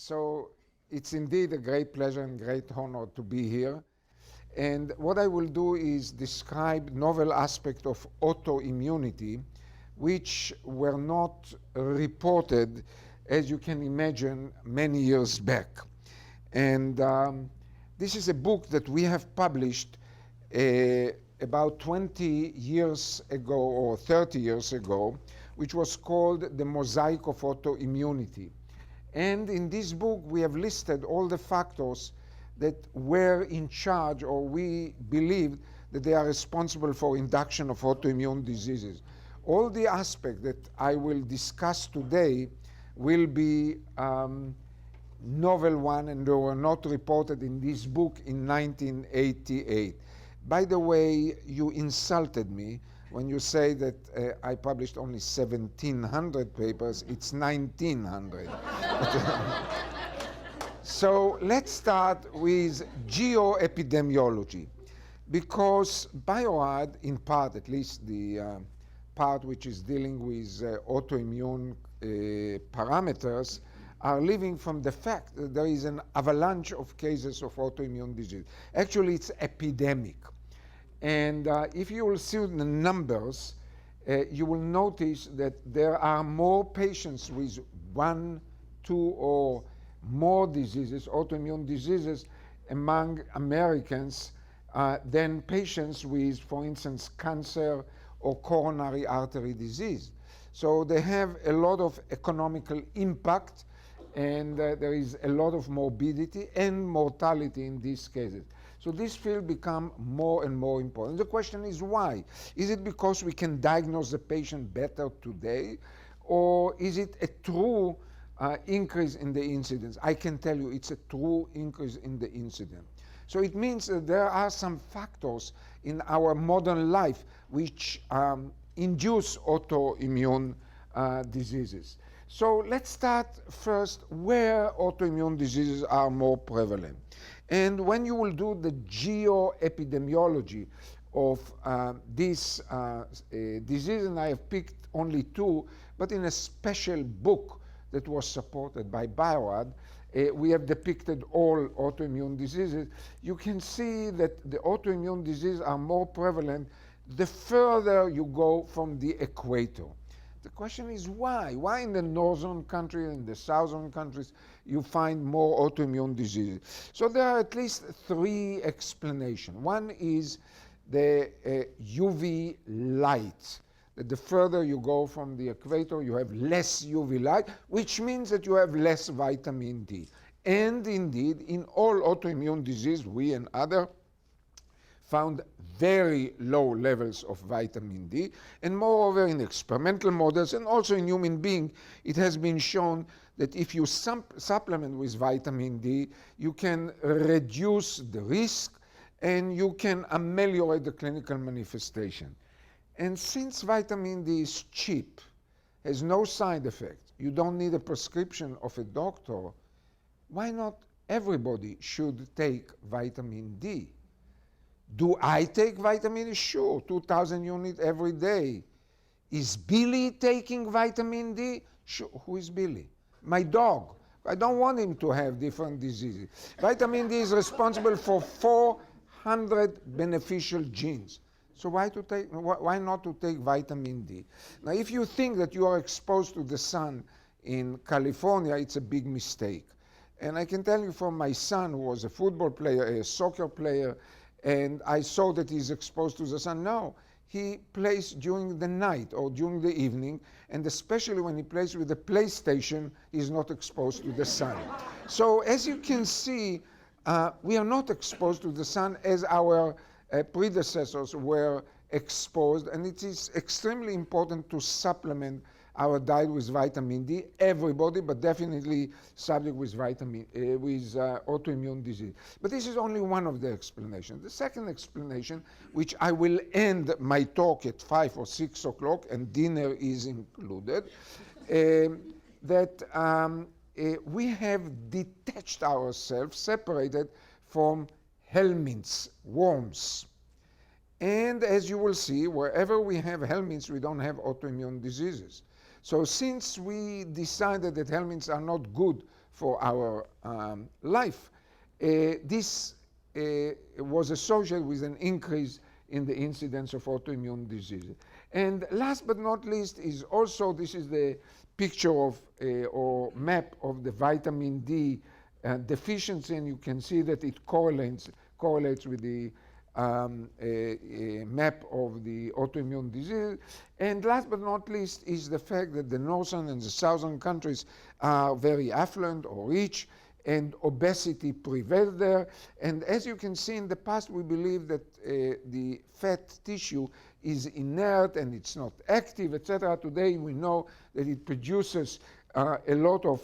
So it's indeed a great pleasure and great honor to be here. And what I will do is describe novel aspects of autoimmunity which were not reported, as you can imagine, many years back. And this is a book that we have published about 20 years ago or 30 years ago, which was called The Mosaic of Autoimmunity. And in this book, we have listed all the factors that were in charge, or we believed that they are responsible for induction of autoimmune diseases. All the aspects that I will discuss today will be novel one, and they were not reported in this book in 1988. By the way, you insulted me when you say that I published only 1,700 papers. It's 1,900. So let's start with geoepidemiology, because Bio-Rad, in part, at least the part which is dealing with autoimmune parameters, are living from the fact that there is an avalanche of cases of autoimmune disease. Actually, it's epidemic. And if you will see the numbers, you will notice that there are more patients with 1, 2, or more diseases, autoimmune diseases, among Americans than patients with, for instance, cancer or coronary artery disease. So they have a lot of economical impact, and there is a lot of morbidity and mortality in these cases. So this field becomes more and more important. The question is why? Is it because we can diagnose the patient better today, or is it a true increase in the incidence? I can tell you it's a true increase in the incidence. So it means that there are some factors in our modern life which induce autoimmune diseases. So let's start first where autoimmune diseases are more prevalent. And when you will do the geoepidemiology of this disease, and I have picked only 2, but in a special book that was supported by Bio-Rad, we have depicted all autoimmune diseases. You can see that the autoimmune diseases are more prevalent the further you go from the equator. The question is why? Why in the northern countries and the southern countries you find more autoimmune diseases? So there are at least 3 explanations. One is the UV light. That the further you go from the equator, you have less UV light, which means that you have less vitamin D. And indeed, in all autoimmune disease, we and others found very low levels of vitamin D. And moreover, in experimental models and also in human beings, it has been shown that if you supplement with vitamin D, you can reduce the risk and you can ameliorate the clinical manifestation. And since vitamin D is cheap, has no side effect, you don't need a prescription of a doctor, why not everybody should take vitamin D? Do I take vitamin D? Sure, 2,000 units every day. Is Billy taking vitamin D? Sure. Who is Billy? My dog. I don't want him to have different diseases. Vitamin D is responsible for 400 beneficial genes. So why not to take vitamin D? Now, if you think that you are exposed to the sun in California, it's a big mistake. And I can tell you from my son, who was a football player, a soccer player, and I saw that he's exposed to the sun. No, he plays during the night or during the evening, and especially when he plays with the PlayStation, he's not exposed to the sun. So as you can see, we are not exposed to the sun as our predecessors were exposed, and it is extremely important to supplement our diet with vitamin D, everybody, but definitely subject with autoimmune disease. But this is only one of the explanations. The second explanation, which I will end my talk at 5 or 6 o'clock, and dinner is included, that we have detached ourselves, separated from helminths, worms. And as you will see, wherever we have helminths, we don't have autoimmune diseases. So since we decided that helminths are not good for our life, this was associated with an increase in the incidence of autoimmune diseases. And last but not least is also, this is the picture of or map of the vitamin D deficiency, and you can see that it correlates with the map of the autoimmune disease. And last but not least is the fact that the northern and the southern countries are very affluent or rich, and obesity prevails there. And as you can see, in the past we believe that the fat tissue is inert and it's not active, etc. Today we know that it produces a lot of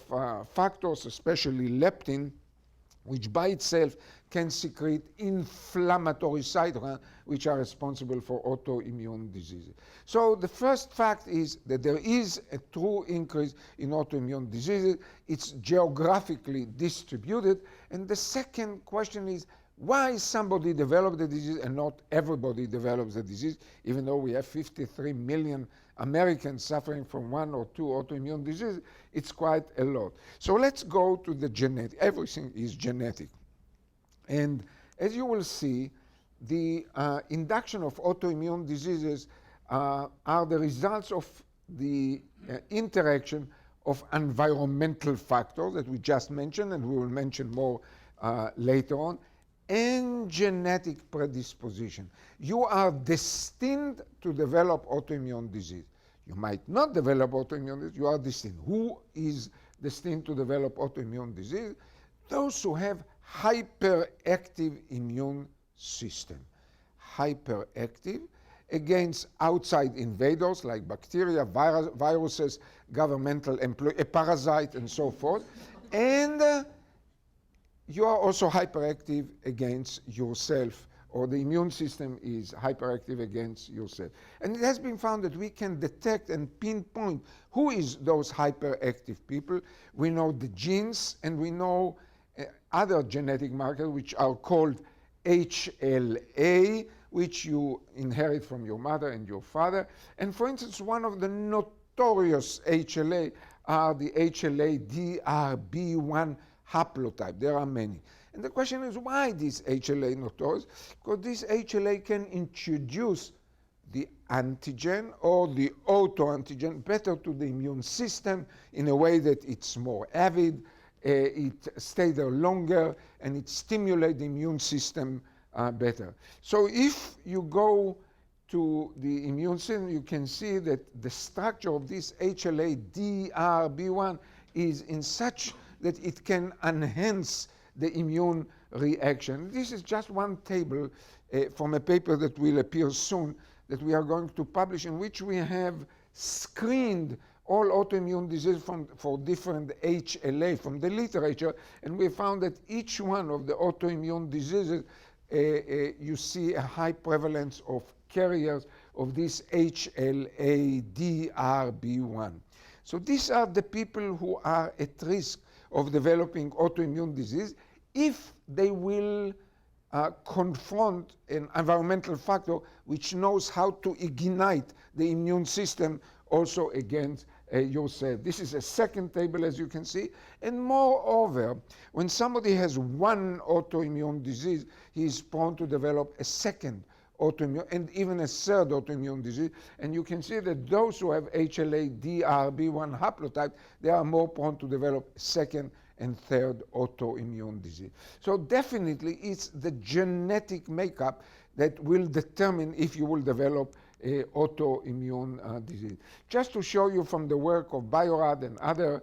factors, especially leptin, which by itself can secrete inflammatory cytokines, which are responsible for autoimmune diseases. So the first fact is that there is a true increase in autoimmune diseases. It's geographically distributed. And the second question is, why somebody develops the disease and not everybody develops the disease, even though we have 53 million Americans suffering from one or two autoimmune diseases? It's quite a lot. So let's go to the genetic. Everything is genetic. And as you will see, the induction of autoimmune diseases are the results of the interaction of environmental factors that we just mentioned, and we will mention more later on, and genetic predisposition. You are destined to develop autoimmune disease. You might not develop autoimmune disease, you are destined. Who is destined to develop autoimmune disease? Those who have hyperactive immune system. Hyperactive against outside invaders like bacteria, viruses, governmental employees, a parasite, and so forth. And you are also hyperactive against yourself, or the immune system is hyperactive against yourself. And it has been found that we can detect and pinpoint who is those hyperactive people. We know the genes, and we know other genetic markers which are called HLA, which you inherit from your mother and your father. And for instance, one of the notorious HLA are the HLA-DRB1 haplotype. There are many. And the question is, why this HLA notorious? Because this HLA can introduce the antigen or the autoantigen better to the immune system in a way that it's more avid, it stays there longer, and it stimulates the immune system better. So if you go to the immune system, you can see that the structure of this HLA-DRB1 is in such that it can enhance the immune reaction. This is just one table from a paper that will appear soon that we are going to publish, in which we have screened all autoimmune diseases for different HLA from the literature, and we found that each one of the autoimmune diseases, you see a high prevalence of carriers of this HLA-DRB1. So these are the people who are at risk of developing autoimmune disease if they will confront an environmental factor which knows how to ignite the immune system also against yourself. This is a second table, as you can see. And moreover, when somebody has one autoimmune disease, he is prone to develop a second autoimmune and even a third autoimmune disease. And you can see that those who have HLA-DRB1 haplotype, they are more prone to develop second and third autoimmune disease. So definitely it's the genetic makeup that will determine if you will develop autoimmune disease. Just to show you from the work of Bio-Rad and other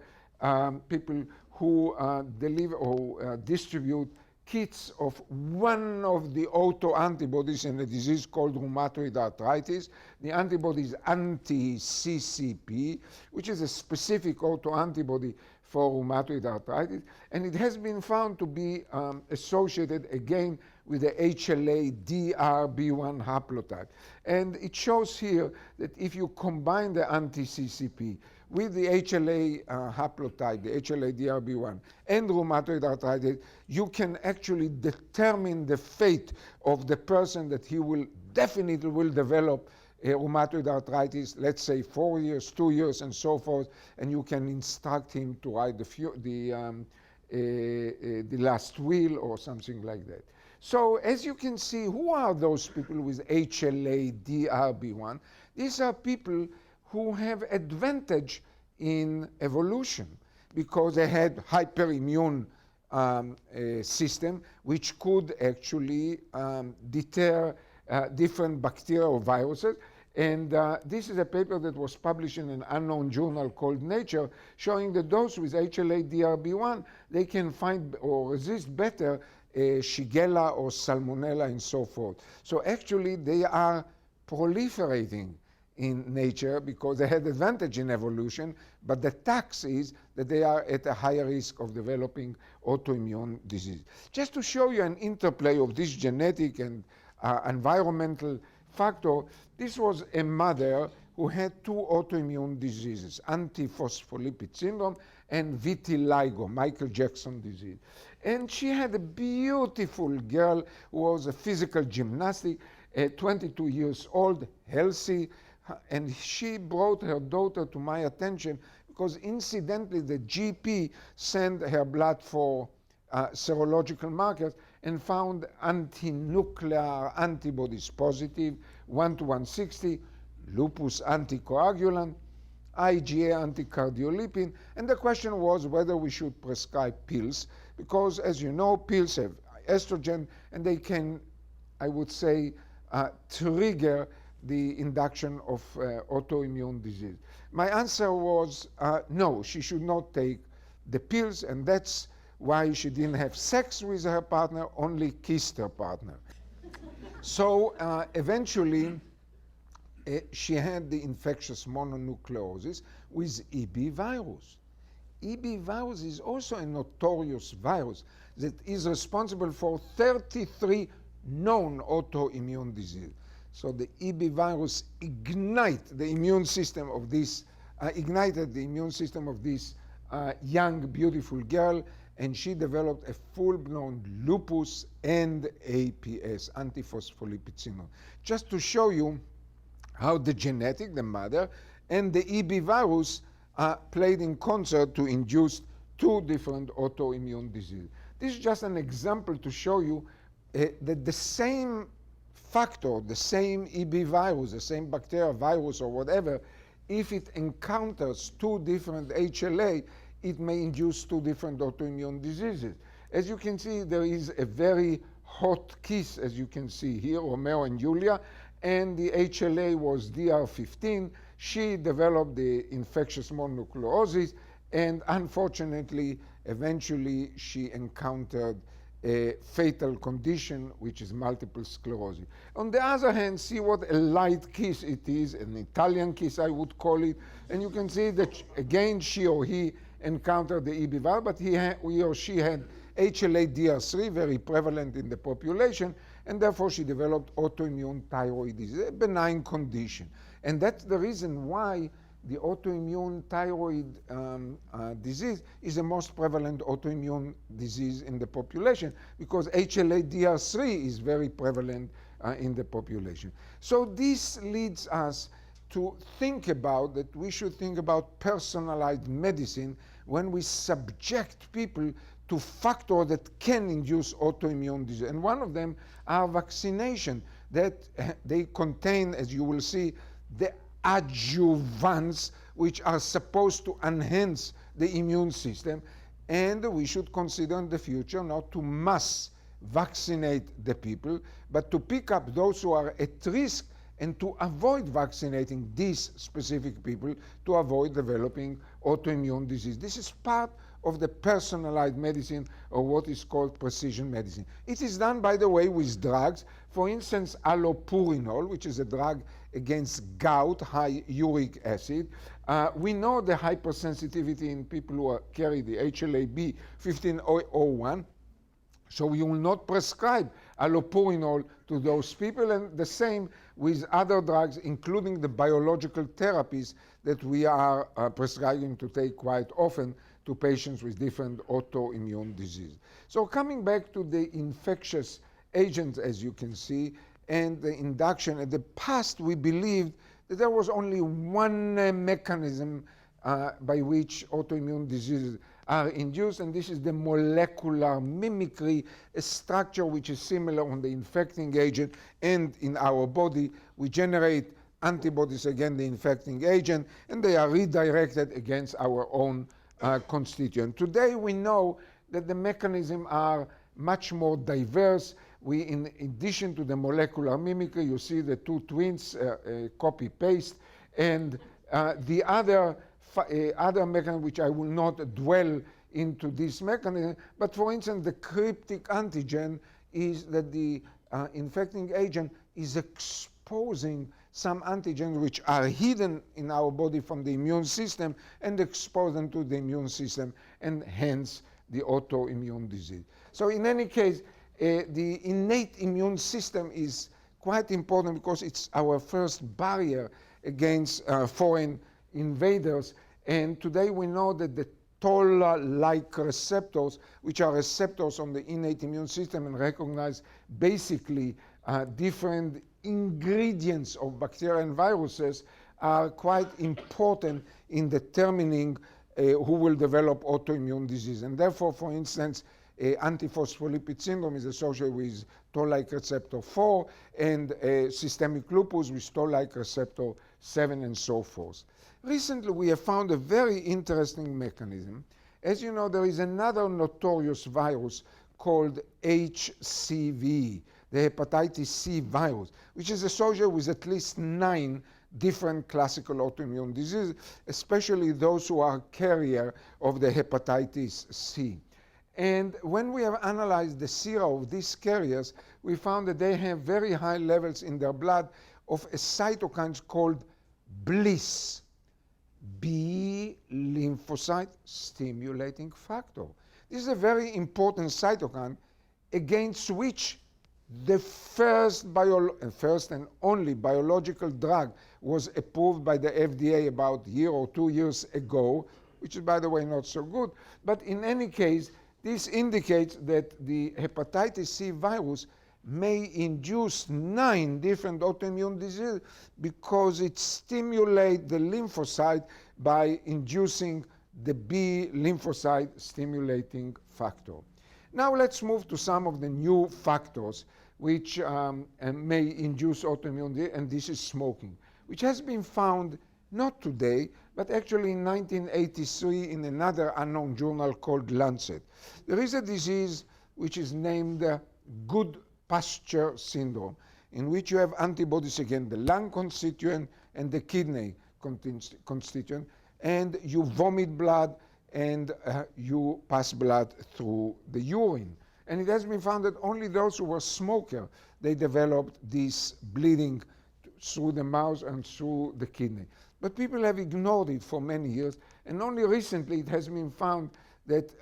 people who deliver or distribute kits of one of the autoantibodies in a disease called rheumatoid arthritis. The antibody is anti-CCP, which is a specific autoantibody for rheumatoid arthritis, and it has been found to be associated again with the HLA-DRB1 haplotype. And it shows here that if you combine the anti-CCP with the HLA haplotype, the HLA-DRB1, and rheumatoid arthritis, you can actually determine the fate of the person, that he will definitely will develop rheumatoid arthritis, let's say 4 years, 2 years, and so forth, and you can instruct him to write the last will or something like that. So as you can see, who are those people with HLA-DRB1? These are people who have advantage in evolution because they had hyperimmune system which could actually deter different bacteria or viruses. And this is a paper that was published in an unknown journal called Nature, showing that those with HLA-DRB1, they can find or resist better Shigella or Salmonella and so forth. So actually they are proliferating in nature because they had advantage in evolution, but the tax is that they are at a higher risk of developing autoimmune disease. Just to show you an interplay of this genetic and environmental factor, this was a mother who had 2 autoimmune diseases, antiphospholipid syndrome and vitiligo, Michael Jackson disease. And she had a beautiful girl who was a physical gymnastic, 22 years old, healthy, and she brought her daughter to my attention because incidentally the GP sent her blood for serological markers and found anti-nuclear antibodies positive, 1 to 160, lupus anticoagulant, IgA anticardiolipin, and the question was whether we should prescribe pills because, as you know, pills have estrogen and they can, I would say, trigger the induction of autoimmune disease. My answer was no, she should not take the pills, and that's why she didn't have sex with her partner, only kissed her partner. So eventually, she had the infectious mononucleosis with EB virus. EB virus is also a notorious virus that is responsible for 33 known autoimmune diseases. So the EB virus ignited the immune system of this young, beautiful girl, and she developed a full-blown lupus and APS, antiphospholipid syndrome. Just to show you how the genetic, the mother, and the EB virus played in concert to induce 2 different autoimmune diseases. This is just an example to show you that the same factor, the same EB virus, the same bacteria, virus, or whatever, if it encounters 2 different HLA, it may induce 2 different autoimmune diseases. As you can see, there is a very hot kiss, as you can see here, Romeo and Julia, and the HLA was DR15. She developed the infectious mononucleosis, and unfortunately, eventually, she encountered a fatal condition, which is multiple sclerosis. On the other hand, see what a light kiss it is, an Italian kiss, I would call it. And you can see that, again, she or he encountered the EB virus, but he or she had HLA-DR3, very prevalent in the population, and therefore she developed autoimmune thyroid disease, a benign condition. And that's the reason why the autoimmune thyroid disease is the most prevalent autoimmune disease in the population because HLA-DR3 is very prevalent in the population. So this leads us to think about that we should think about personalized medicine when we subject people to factors that can induce autoimmune disease. And one of them are vaccination, that they contain, as you will see, the adjuvants which are supposed to enhance the immune system. And we should consider in the future not to mass vaccinate the people, but to pick up those who are at risk and to avoid vaccinating these specific people to avoid developing autoimmune disease. This is part of the personalized medicine, or what is called precision medicine. It is done, by the way, with drugs. For instance, allopurinol, which is a drug against gout, high uric acid. We know the hypersensitivity in people who carry the HLA-B 1501, so we will not prescribe allopurinol to those people, and the same with other drugs, including the biological therapies that we are prescribing to take quite often to patients with different autoimmune disease. So coming back to the infectious agents, as you can see, and the induction. In the past, we believed that there was only one mechanism by which autoimmune diseases are induced, and this is the molecular mimicry, a structure which is similar on the infecting agent and in our body. We generate antibodies against the infecting agent, and they are redirected against our own constituent. Today we know that the mechanisms are much more diverse. We, in addition to the molecular mimicry, you see the two twins, copy-paste, and the other mechanism, which I will not dwell into this mechanism, but for instance, the cryptic antigen is that the infecting agent is exposing some antigens which are hidden in our body from the immune system and expose them to the immune system, and hence the autoimmune disease. So in any case, the innate immune system is quite important because it's our first barrier against foreign invaders. And today we know that the Toll-like receptors, which are receptors on the innate immune system and recognize basically different ingredients of bacteria and viruses, are quite important in determining who will develop autoimmune disease. And therefore, for instance, antiphospholipid syndrome is associated with Toll-like receptor 4, and systemic lupus with Toll-like receptor 7, and so forth. Recently, we have found a very interesting mechanism. As you know, there is another notorious virus called HCV, the hepatitis C virus, which is associated with at least 9 different classical autoimmune diseases, especially those who are carrier of the hepatitis C. And when we have analyzed the sera of these carriers, we found that they have very high levels in their blood of a cytokine called BLyS, B lymphocyte stimulating factor. This is a very important cytokine against which the first and only biological drug was approved by the FDA about a year or 2 years ago, which is, by the way, not so good. But in any case, this indicates that the hepatitis C virus may induce 9 different autoimmune diseases because it stimulates the lymphocyte by inducing the B lymphocyte stimulating factor. Now let's move to some of the new factors which may induce autoimmune disease, and this is smoking, which has been found not today, but actually in 1983 in another unknown journal called Lancet. There is a disease which is named good pasture syndrome, in which you have antibodies against the lung constituent and the kidney constituent, and you vomit blood and you pass blood through the urine. And it has been found that only those who were smokers, they developed this bleeding through the mouth and through the kidney. But people have ignored it for many years, and only recently it has been found that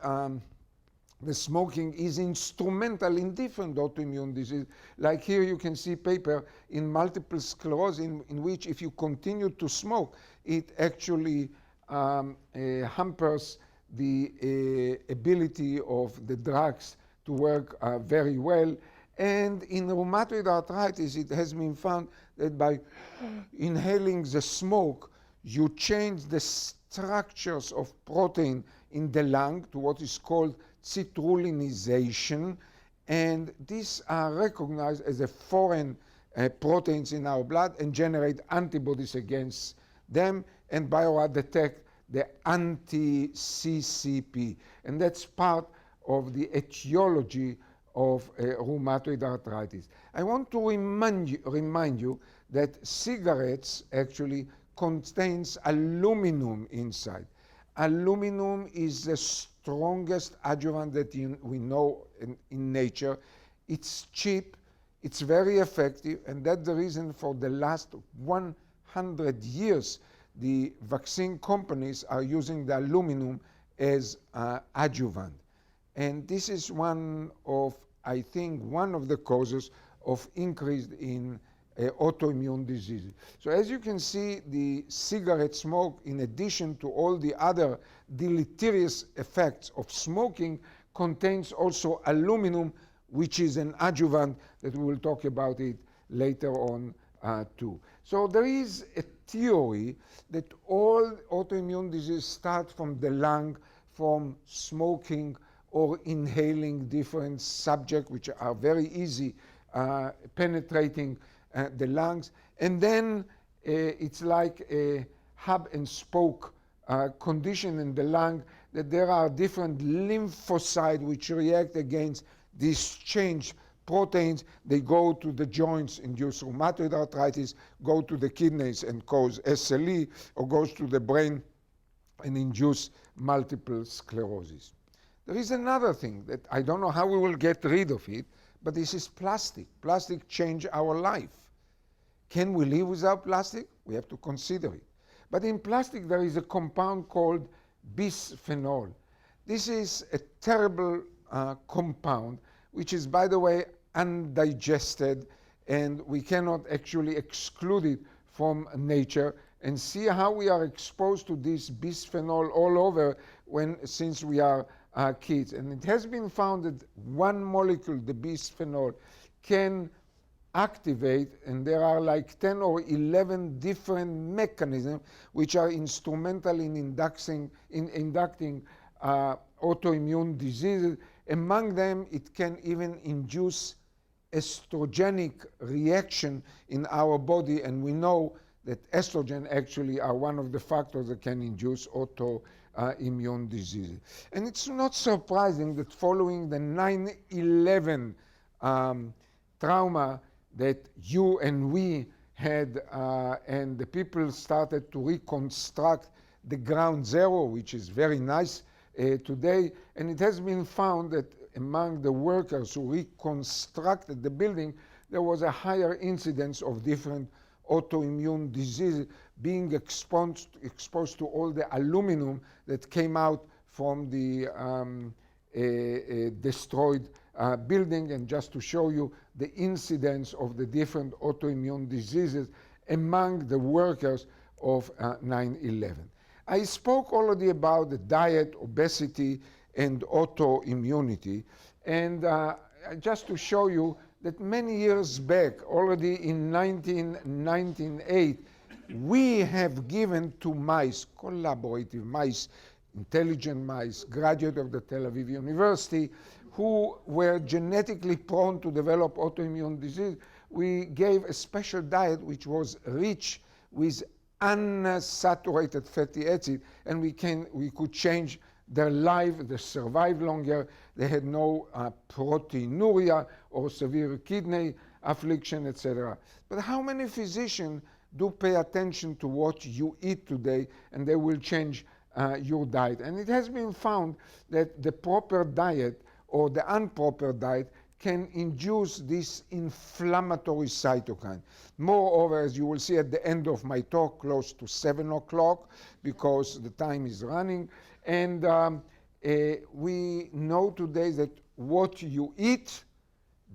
the smoking is instrumental in different autoimmune diseases. Like here you can see paper in multiple sclerosis in which if you continue to smoke, it actually hampers the ability of the drugs to work very well. And in rheumatoid arthritis, it has been found that by inhaling the smoke, you change the structures of protein in the lung to what is called citrullinarization, and these are recognized as a foreign proteins in our blood and generate antibodies against them, and Bio-Rad detect the anti-CCP, and that's part of the etiology of rheumatoid arthritis. I want to remind you that cigarettes actually contains aluminum inside. Aluminum is the strongest adjuvant that we know in nature. It's cheap, it's very effective, and that's the reason for the last 100 years the vaccine companies are using the aluminum as adjuvant. And this is one of the causes of increase in autoimmune diseases. So as you can see, the cigarette smoke, in addition to all the other deleterious effects of smoking, contains also aluminum, which is an adjuvant that we will talk about it later on too. So there is a theory that all autoimmune diseases start from the lung, from smoking or inhaling different subjects which are very easy penetrating the lungs. And then it's like a hub and spoke condition in the lung, that there are different lymphocytes which react against these changed proteins. They go to the joints, induce rheumatoid arthritis, go to the kidneys and cause SLE, or goes to the brain and induce multiple sclerosis. There is another thing that I don't know how we will get rid of it, but this is plastic. Plastic changed our life. Can we live without plastic? We have to consider it. But in plastic there is a compound called bisphenol. This is a terrible compound, which is, by the way, undigested, and we cannot actually exclude it from nature. And see how we are exposed to this bisphenol all over since we are kids. And it has been found that one molecule, the bisphenol, can activate, and there are like 10 or 11 different mechanisms which are instrumental in inducting autoimmune diseases. Among them, it can even induce estrogenic reaction in our body, and we know that estrogen actually are one of the factors that can induce autoimmune diseases. And it's not surprising that following the 9/11 trauma that you and we had, and the people started to reconstruct the ground zero, which is very nice today, and it has been found that among the workers who reconstructed the building, there was a higher incidence of different autoimmune diseases, being exposed to all the aluminum that came out from the destroyed building. And just to show you the incidence of the different autoimmune diseases among the workers of 9/11. I spoke already about the diet, obesity, and autoimmunity. And just to show you that many years back, already in 1998, we have given to mice, collaborative mice, intelligent mice, graduate of the Tel Aviv University, who were genetically prone to develop autoimmune disease, we gave a special diet which was rich with unsaturated fatty acid, and we could change their life. They survived longer. They had no proteinuria or severe kidney affliction, etc. But how many physicians do pay attention to what you eat today, and they will change your diet? And it has been found that the proper diet or the improper diet can induce this inflammatory cytokine. Moreover, as you will see at the end of my talk, close to 7 o'clock, because the time is running, and we know today that what you eat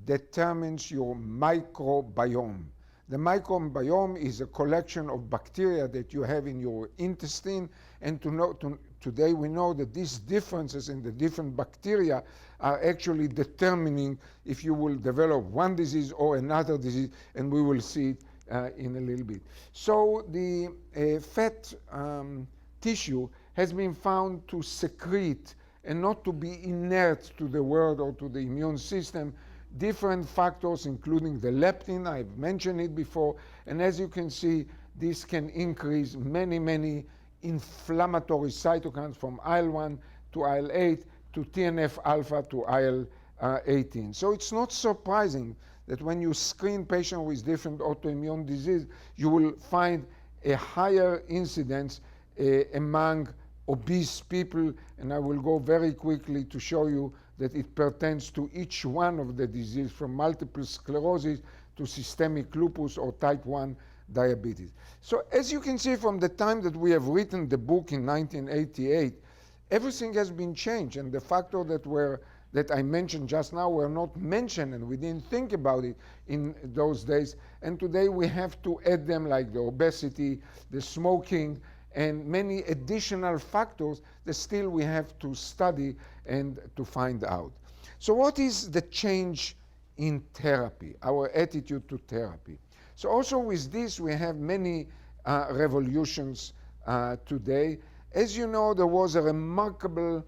determines your microbiome. The microbiome is a collection of bacteria that you have in your intestine, and today we know that these differences in the different bacteria are actually determining if you will develop one disease or another disease, and we will see it in a little bit. So the fat tissue has been found to secrete and not to be inert to the world or to the immune system different factors, including the leptin. I've mentioned it before, and as you can see, this can increase many inflammatory cytokines, from IL-1 to IL-8 to TNF-alpha to IL-18. So it's not surprising that when you screen patients with different autoimmune disease, you will find a higher incidence among obese people, and I will go very quickly to show you that it pertains to each one of the disease, from multiple sclerosis to systemic lupus or type 1 diabetes. So as you can see, from the time that we have written the book in 1988, everything has been changed, and the factor that I mentioned just now were not mentioned, and we didn't think about it in those days. And today we have to add them, like the obesity, the smoking, and many additional factors that still we have to study and to find out. So what is the change in therapy, our attitude to therapy. So also with this, we have many revolutions today. As you know, there was a remarkable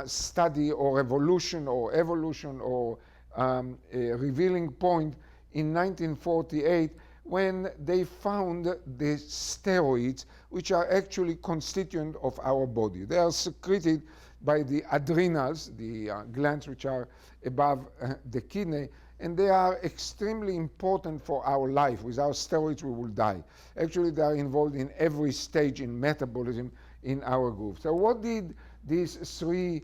study or evolution or a revealing point in 1948 when they found the steroids, which are actually constituent of our body. They are secreted by the adrenals, the glands which are above the kidney, and they are extremely important for our life. Without steroids, we will die. Actually, they are involved in every stage in metabolism in our group. So what did these three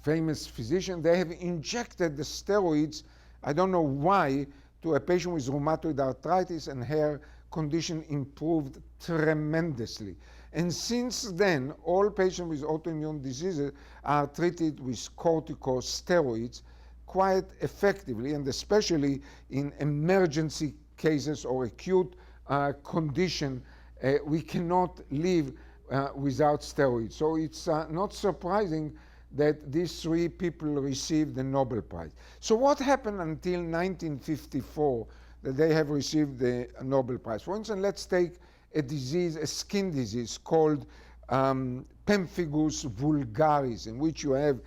famous physicians? They have injected the steroids, I don't know why, to a patient with rheumatoid arthritis, and her condition improved tremendously. And since then, all patients with autoimmune diseases are treated with corticosteroids quite effectively, and especially in emergency cases or acute condition, we cannot live without steroids. So it's not surprising that these three people received the Nobel Prize. So what happened until 1954 that they have received the Nobel Prize? For instance, let's take a disease, a skin disease called pemphigus vulgaris, in which you have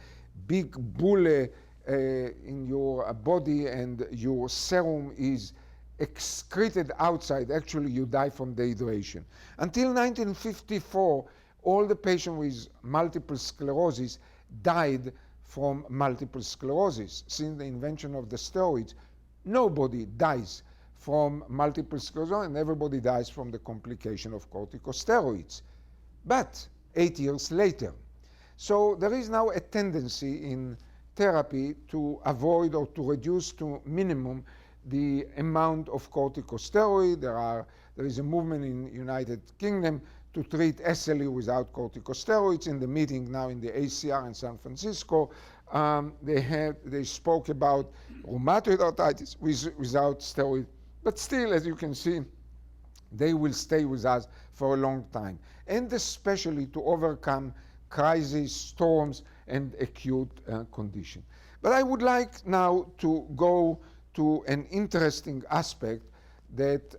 big bullae in your body and your serum is excreted outside. Actually, you die from dehydration. Until 1954, all the patients with multiple sclerosis died from multiple sclerosis. Since the invention of the steroids, nobody dies from multiple sclerosis, and everybody dies from the complication of corticosteroids. But 8 years later, so there is now a tendency in therapy to avoid or to reduce to minimum the amount of corticosteroid. There is a movement in United Kingdom to treat SLE without corticosteroids. In the meeting now in the ACR in San Francisco, they spoke about rheumatoid arthritis without steroids. But still, as you can see, they will stay with us for a long time, and especially to overcome crises, storms, and acute condition. But I would like now to go to an interesting aspect that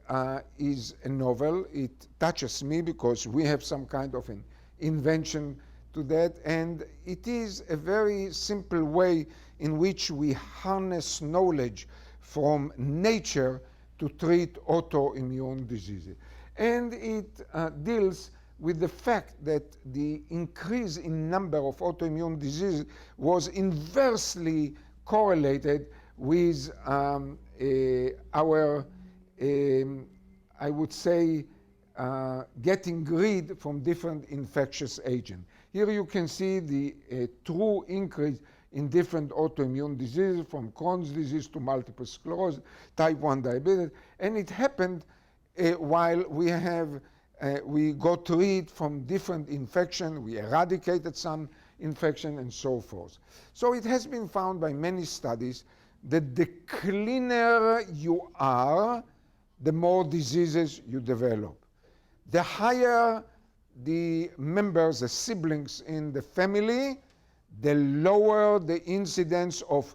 is a novel. It touches me because we have some kind of an invention to that, and it is a very simple way in which we harness knowledge from nature to treat autoimmune diseases. And it deals with the fact that the increase in number of autoimmune diseases was inversely correlated with our, I would say, getting rid from different infectious agents. Here you can see the true increase in different autoimmune diseases, from Crohn's disease to multiple sclerosis, type 1 diabetes, and it happened while we got rid from different infection, we eradicated some infection, and so forth. So it has been found by many studies that the cleaner you are, the more diseases you develop. The higher the members, the siblings in the family, the lower the incidence of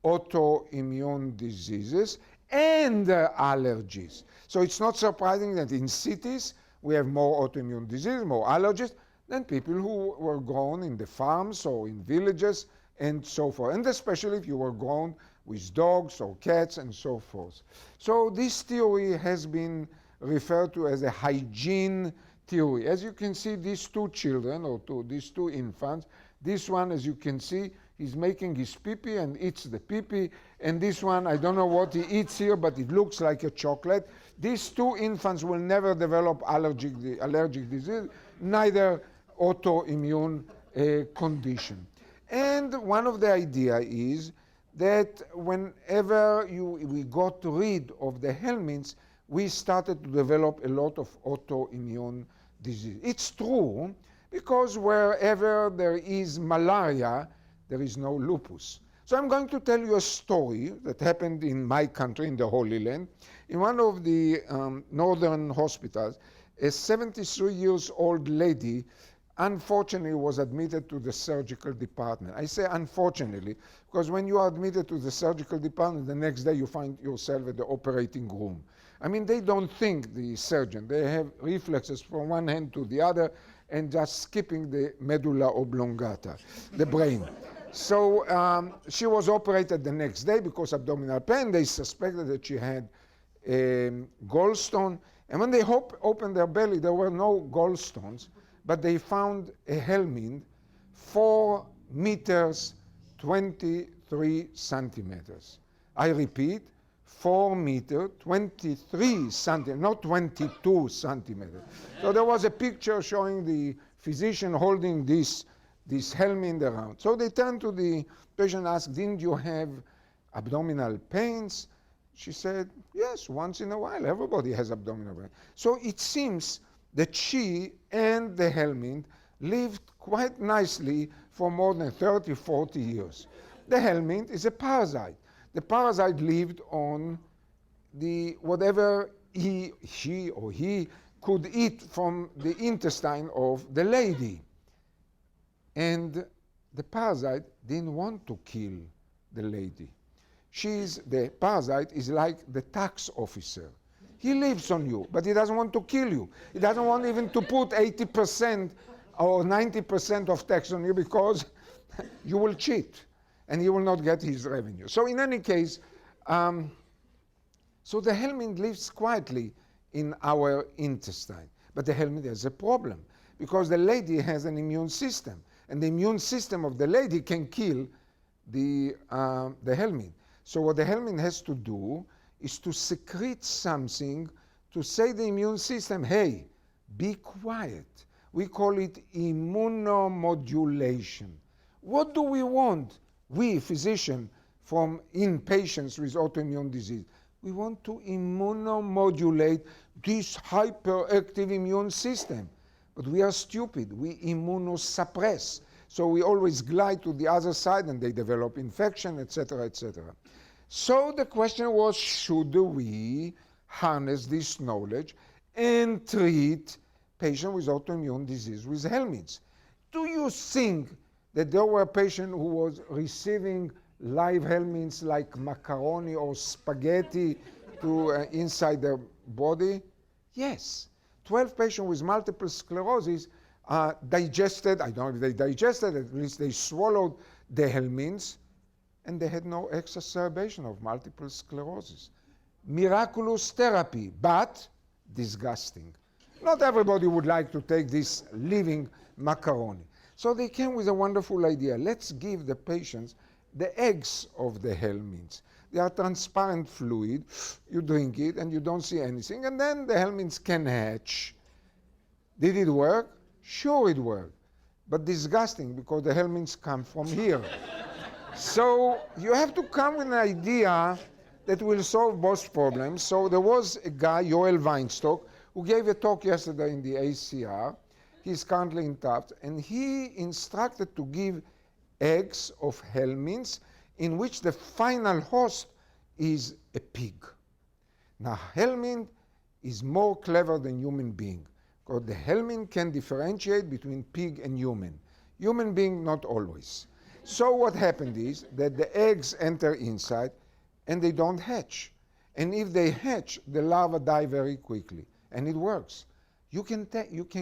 autoimmune diseases and allergies. So it's not surprising that in cities we have more autoimmune disease, more allergies, than people who were grown in the farms or in villages and so forth. And especially if you were grown with dogs or cats and so forth. So this theory has been referred to as a hygiene theory. As you can see, these two children, or these two infants, this one, as you can see, he's making his pee-pee and eats the pee-pee. And this one, I don't know what he eats here, but it looks like a chocolate. These two infants will never develop allergic disease, neither autoimmune condition. And one of the ideas is that whenever we got rid of the helminths, we started to develop a lot of autoimmune disease. It's true, because wherever there is malaria, there is no lupus. So I'm going to tell you a story that happened in my country, in the Holy Land. In one of the northern hospitals, a 73-year-old lady unfortunately was admitted to the surgical department. I say unfortunately because when you are admitted to the surgical department, the next day you find yourself at the operating room. I mean, they don't think, the surgeon. They have reflexes from one hand to the other and just skipping the medulla oblongata, the brain. So she was operated the next day because abdominal pain. They suspected that she had gallstone. And when they opened their belly, there were no gallstones, but they found a helminth 4 meters, 23 centimeters. I repeat, 4 meters, 23 centimeters, not 22 centimeters. So there was a picture showing the physician holding this helminth around. So they turned to the patient and asked, didn't you have abdominal pains? She said, yes, once in a while. Everybody has abdominal pain. So it seems that she and the helminth lived quite nicely for more than 30, 40 years. The helminth is a parasite. The parasite lived on the whatever she or he could eat from the intestine of the lady. And the parasite didn't want to kill the lady. The parasite is like the tax officer. He lives on you, but he doesn't want to kill you. He doesn't want even to put 80% or 90% of tax on you because you will cheat and he will not get his revenue. So in any case, so the helminth lives quietly in our intestine. But the helminth has a problem because the lady has an immune system, and the immune system of the lady can kill the helminth. So what the helminth has to do is to secrete something to say to the immune system, hey, be quiet. We call it immunomodulation. What do we want, we physicians, in patients with autoimmune disease? We want to immunomodulate this hyperactive immune system. But we are stupid. We immunosuppress. So we always glide to the other side and they develop infection, etc., etc. So the question was, should we harness this knowledge and treat patients with autoimmune disease with helminths? Do you think that there were patients who was receiving live helminths like macaroni or spaghetti inside their body? Yes. 12 patients with multiple sclerosis digested, I don't know if they digested, at least they swallowed the helminths, and they had no exacerbation of multiple sclerosis. Miraculous therapy, but disgusting. Not everybody would like to take this living macaroni. So they came with a wonderful idea. Let's give the patients the eggs of the helminths. They are transparent fluid. You drink it and you don't see anything, and then the helminths can hatch. Did it work? Sure it worked, but disgusting because the helminths come from here. So you have to come with an idea that will solve both problems. So there was a guy, Yoel Weinstock, who gave a talk yesterday in the ACR. He's currently in Taft, and he instructed to give eggs of helminths in which the final host is a pig. Now, helminth is more clever than human being, because the helminth can differentiate between pig and human. Human being, not always. So what happened is that the eggs enter inside and they don't hatch. And if they hatch, the larvae die very quickly, and it works. You can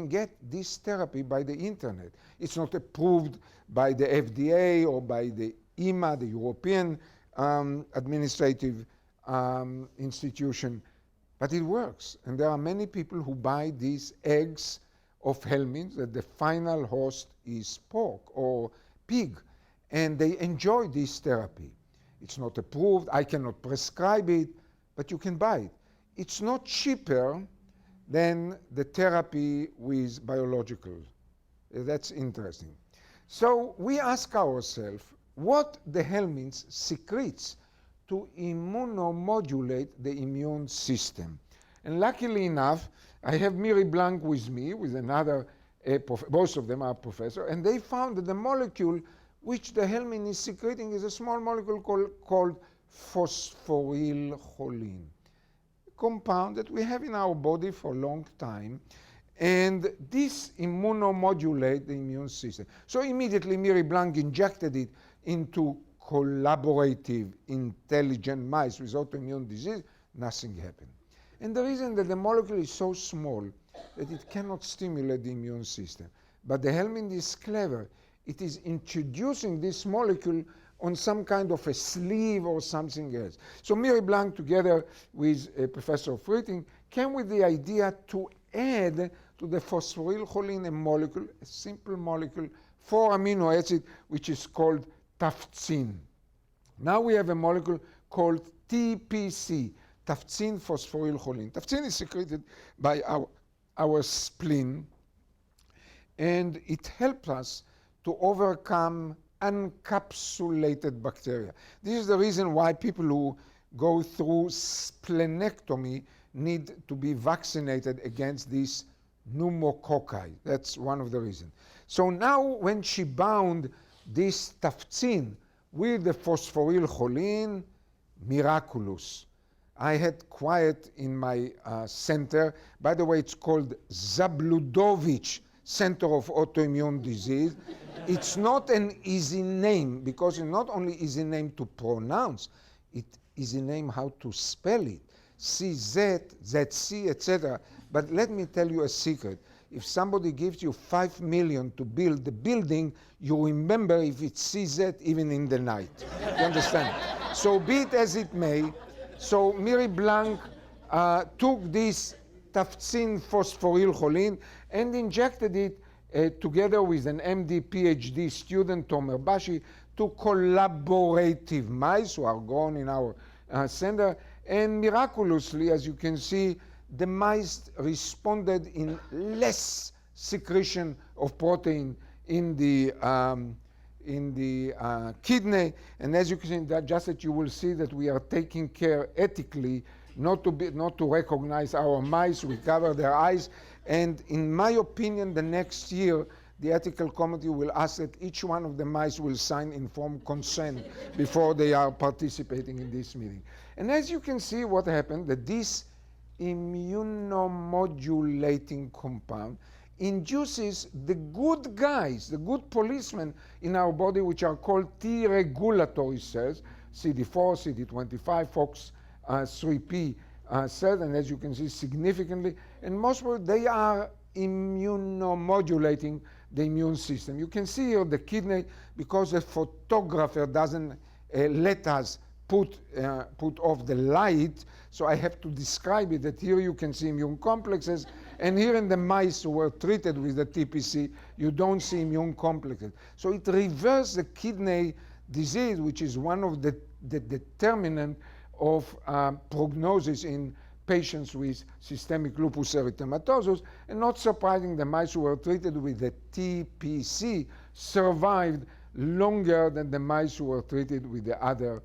get this therapy by the internet. It's not approved by the FDA or by the EMA, the European Administrative Institution, but it works. And there are many people who buy these eggs of helminths that the final host is pork or pig, and they enjoy this therapy. It's not approved. I cannot prescribe it, but you can buy it. It's not cheaper than the therapy with biological. That's interesting. So we ask ourselves what the helminths secretes to immunomodulate the immune system. And luckily enough, I have Miri Blank with me, with another, both of them are professors, and they found that the molecule which the helminth is secreting is a small molecule called phosphorylcholine, compound that we have in our body for a long time, And this immunomodulates the immune system. So immediately Miri Blanc injected it into collaborative, intelligent mice with autoimmune disease. Nothing happened. And the reason that the molecule is so small that it cannot stimulate the immune system. But the helminth is clever. It is introducing this molecule on some kind of a sleeve or something else. So Miri Blanc, together with Professor Frieding, came with the idea to add to the phosphorylcholine a molecule, a simple molecule, 4 amino acid, which is called taftzin. Now we have a molecule called TPC, taftzin phosphorylcholine. Taftzin is secreted by our spleen, and it helps us to overcome encapsulated bacteria. This is the reason why people who go through splenectomy need to be vaccinated against these pneumococci. That's one of the reasons. So now when she bound this taftzin with the phosphorylcholine, miraculous. I had quiet in my center. By the way, it's called Zabludovich Center of Autoimmune Disease. It's not an easy name because it's not only easy name to pronounce, it is a name how to spell it. CZ, ZC, etc. But let me tell you a secret. If somebody gives you 5 million to build the building, you remember if it's CZ even in the night. You understand? So be it as it may. So Miri Blanc took this taftzin phosphorylcholine and injected it together with an MD PhD student, Tomer Bashi, to collaborative mice who are grown in our center. And miraculously, as you can see, the mice responded in less secretion of protein in the kidney. And as you can see, that you will see that we are taking care ethically not to recognize our mice. We cover their eyes. And in my opinion, the next year, the ethical committee will ask that each one of the mice will sign informed consent before they are participating in this meeting. And as you can see what happened, that this immunomodulating compound induces the good guys, the good policemen in our body, which are called T regulatory cells, CD4, CD25, FOX3P cells, and as you can see significantly, and most of they are immunomodulating the immune system. You can see here the kidney, because the photographer doesn't let us put off the light, so I have to describe it, that here you can see immune complexes, and here in the mice who were treated with the TPC, you don't see immune complexes. So it reverses the kidney disease, which is one of the determinant of prognosis in patients with systemic lupus erythematosus. And not surprising, the mice who were treated with the TPC survived longer than the mice who were treated with the other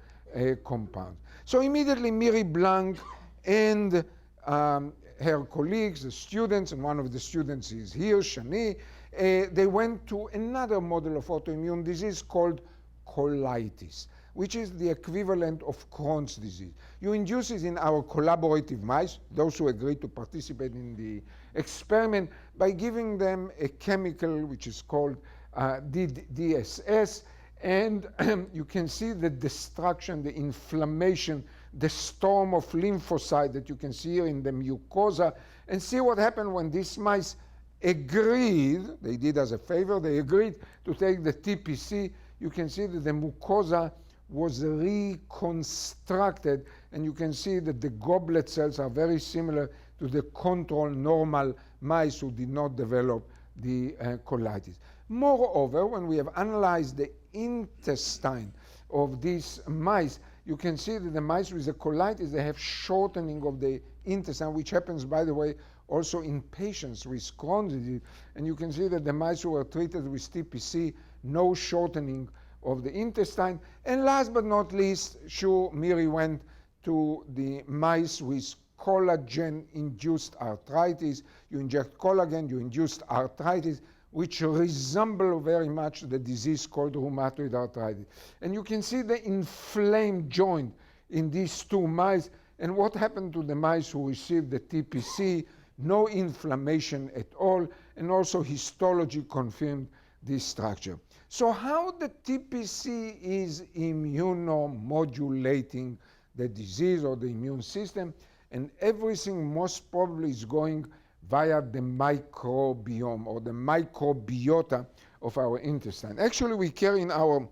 compounds. So immediately Miri Blanc and her colleagues, the students, and one of the students is here, Shani, they went to another model of autoimmune disease called colitis, which is the equivalent of Crohn's disease. You induce it in our collaborative mice, those who agreed to participate in the experiment, by giving them a chemical which is called DSS, and you can see the destruction, the inflammation, the storm of lymphocytes that you can see here in the mucosa, and see what happened when these mice agreed, they did as a favor, they agreed to take the TPC. You can see that the mucosa was reconstructed, and you can see that the goblet cells are very similar to the control normal mice who did not develop the colitis. Moreover, when we have analyzed the intestine of these mice, you can see that the mice with the colitis, they have shortening of the intestine, which happens, by the way, also in patients with Crohn's disease. And you can see that the mice who were treated with TPC, no shortening of the intestine. And last but not least, sure, Miri went to the mice with collagen-induced arthritis. You inject collagen, you induced arthritis, which resemble very much the disease called rheumatoid arthritis. And you can see the inflamed joint in these two mice. And what happened to the mice who received the TPC? no inflammation at all, and also histology confirmed this structure. So how the TPC is immunomodulating the disease or the immune system, and everything most probably is going via the microbiome or the microbiota of our intestine. Actually, we carry in our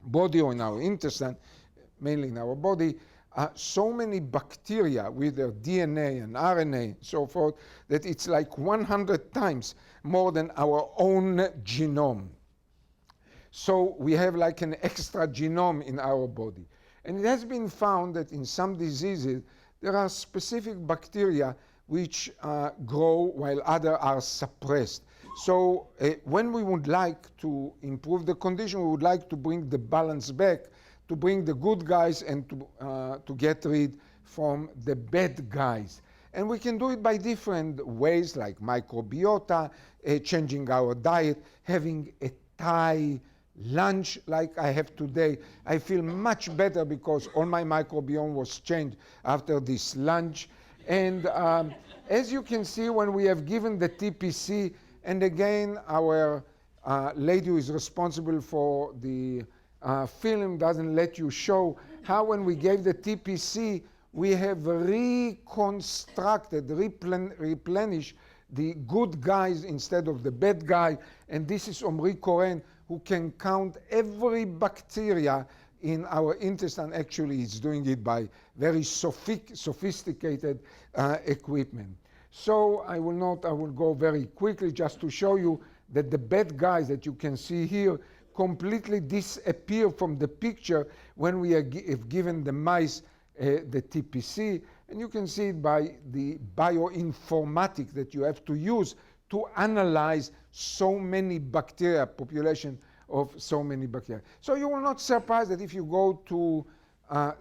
body or in our intestine, mainly in our body, so many bacteria with their DNA and RNA and so forth that it's like 100 times more than our own genome. So we have like an extra genome in our body. And it has been found that in some diseases, there are specific bacteria which grow while others are suppressed. So when we would like to improve the condition, we would like to bring the balance back, to bring the good guys and to get rid from the bad guys. And we can do it by different ways, like microbiota, changing our diet, having a Thai lunch like I have today. I feel much better because all my microbiome was changed after this lunch. And as you can see, when we have given the TPC, and again, our lady who is responsible for the film doesn't let you show how when we gave the TPC, we have reconstructed, replenished the good guys instead of the bad guy. And this is Omri Koren, who can count every bacteria in our intestine. Actually, he's doing it by very sophisticated equipment. So I will go very quickly just to show you that the bad guys that you can see here completely disappear from the picture when we have given the mice the TPC. And you can see it by the bioinformatics that you have to use to analyze so many bacteria, population of so many bacteria. So you will not surprise that if you go to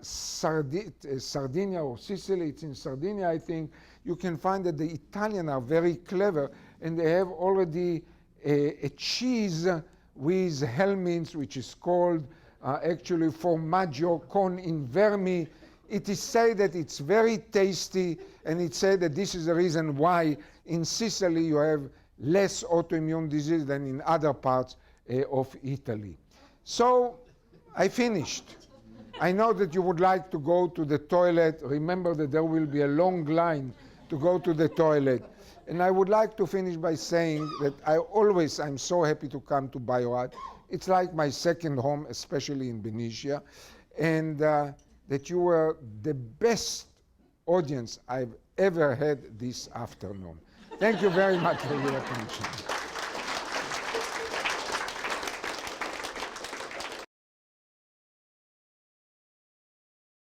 Sardinia or Sicily, it's in Sardinia, I think, you can find that the Italians are very clever, and they have already a cheese with helminths, which is called actually formaggio con invermi. It is said that it's very tasty, and it's said that this is the reason why in Sicily you have less autoimmune disease than in other parts of Italy. So I finished. I know that you would like to go to the toilet. Remember that there will be a long line to go to the toilet. And I would like to finish by saying that I'm so happy to come to Bio-Rad. It's like my second home, especially in Benicia. And that you were the best audience I've ever had this afternoon. Thank you very much for your attention.